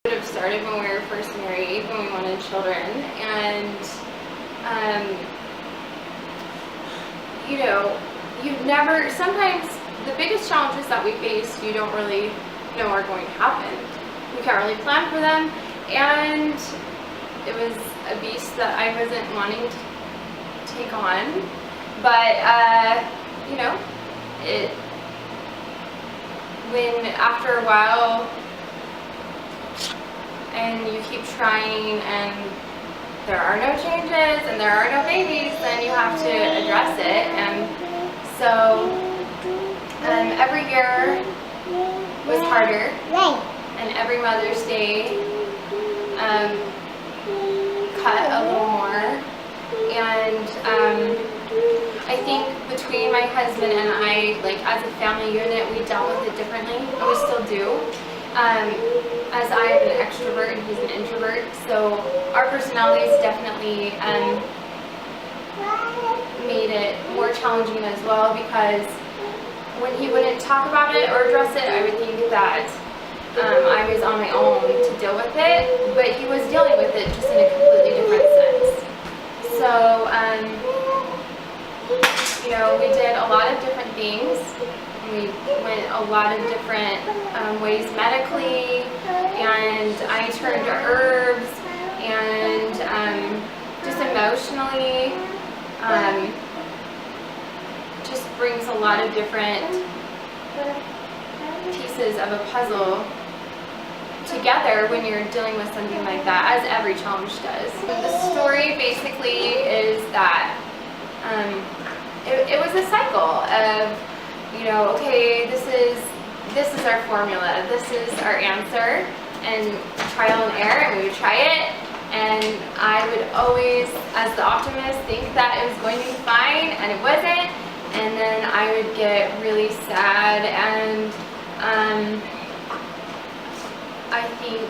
It would have started when we were first married, when we wanted children, and you know, sometimes the biggest challenges that we face, you don't really know are going to happen. We can't really plan for them, and it was a beast that I wasn't wanting to take on, but you know, when after a while and you keep trying and there are no changes and there are no babies, then you have to address it. And so every year was harder, and every Mother's Day cut a little more. And I think between my husband and I, like as a family unit, we dealt with it differently, and we still do. As I am an extrovert and he's an introvert, so our personalities definitely made it more challenging as well, because when he wouldn't talk about it or address it, I would think that I was on my own to deal with it, but he was dealing with it just in a completely different sense. So, you know, we did a lot of different things. We went a lot of different ways medically, and I turned to herbs, and just emotionally, just brings a lot of different pieces of a puzzle together when you're dealing with something like that, as every challenge does. The story basically is that it was a cycle of, you know, okay, this is our formula, this is our answer, and trial and error, and we would try it, and I would always, as the optimist, think that it was going to be fine, and it wasn't, and then I would get really sad, and I think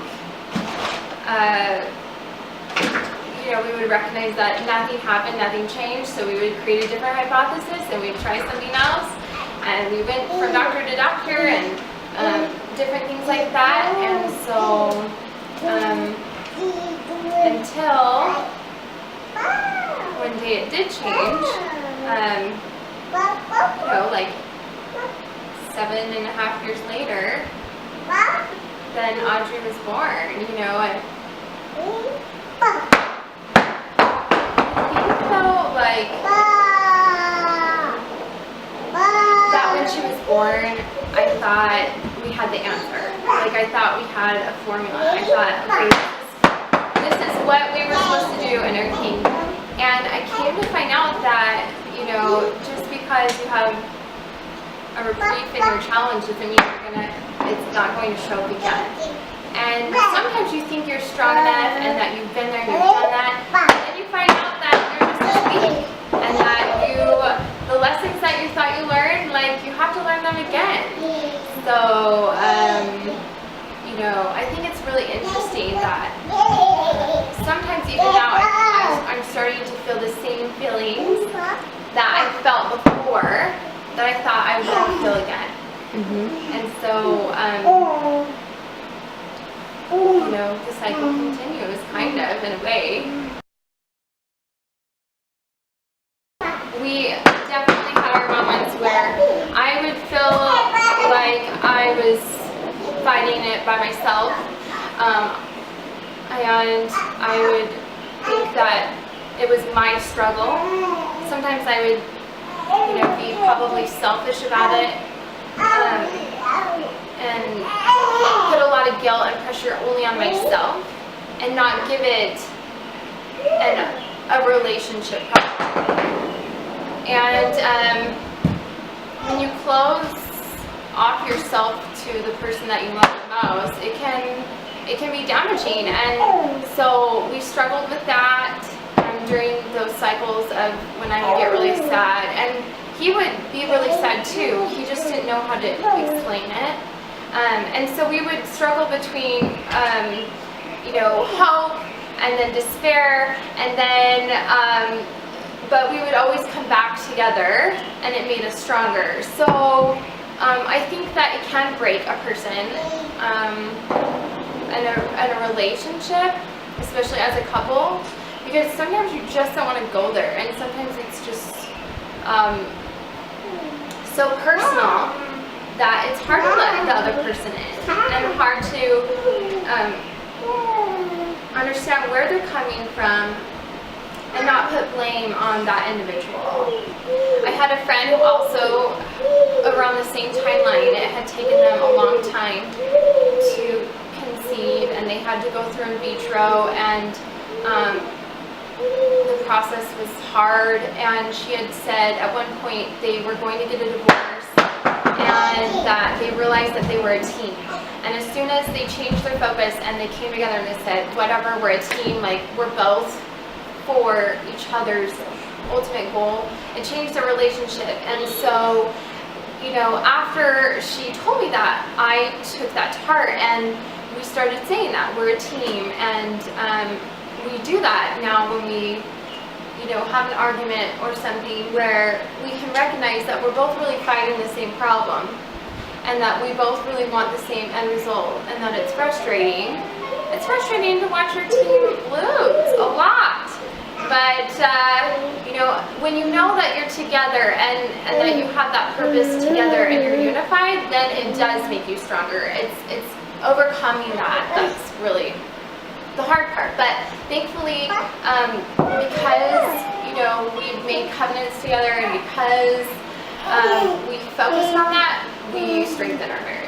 you know, we would recognize that nothing happened, nothing changed, so we would create a different hypothesis, and we'd try something else. And we went from doctor to doctor and different things like that. And so until one day it did change, you know, like 7.5 years later, then Audrey was born, you know, and I felt like that when she was born, I thought we had the answer. Like, I thought we had a formula. I thought, okay, this is what we were supposed to do and everything. And I came to find out that, you know, just because you have a reprieve in your challenge doesn't mean it's not going to show up again. And sometimes you think you're strong enough and that you've been there and you've done that, and then you find out that you're just weak, and that the lessons that you thought you learned, like, you have to learn them again. So, you know, I think it's really interesting that sometimes even now I'm starting to feel the same feelings that I felt before that I thought I would never feel again. And so, you know, the cycle continues, kind of, in a way. We definitely had our moments where I would feel like I was fighting it by myself, and I would think that it was my struggle. Sometimes I would, you know, be probably selfish about it, and put a lot of guilt and pressure only on myself, and not give it a relationship problem. And when you close off yourself to the person that you love the most, it can be damaging. And so we struggled with that during those cycles of when I would get really sad, and he would be really sad too. He just didn't know how to explain it. And so we would struggle between, you know, hope and then despair, and then, but we would always come back together, and it made us stronger. So I think that it can break a person, in a relationship, especially as a couple, because sometimes you just don't want to go there, and sometimes it's just so personal that it's hard to let the other person in, and hard to understand where they're coming from and not put blame on that individual. I had a friend who also, around the same timeline, it had taken them a long time to conceive, and they had to go through in vitro, and the process was hard, and she had said at one point they were going to get a divorce, and that they realized that they were a team. And as soon as they changed their focus and they came together and they said, whatever, we're a team, like we're both for each other's ultimate goal, it changed their relationship. And so, you know, after she told me that, I took that to heart, and we started saying that we're a team, and we do that now when we, you know, have an argument or something, where we can recognize that we're both really fighting the same problem, and that we both really want the same end result, and that it's frustrating. It's frustrating to watch your team lose a lot. But, you know, when you know that you're together and that you have that purpose together and you're unified, then it does make you stronger. It's overcoming that's really the hard part. But thankfully, because, you know, we've made covenants together, and because we focused on that, we strengthen our marriage.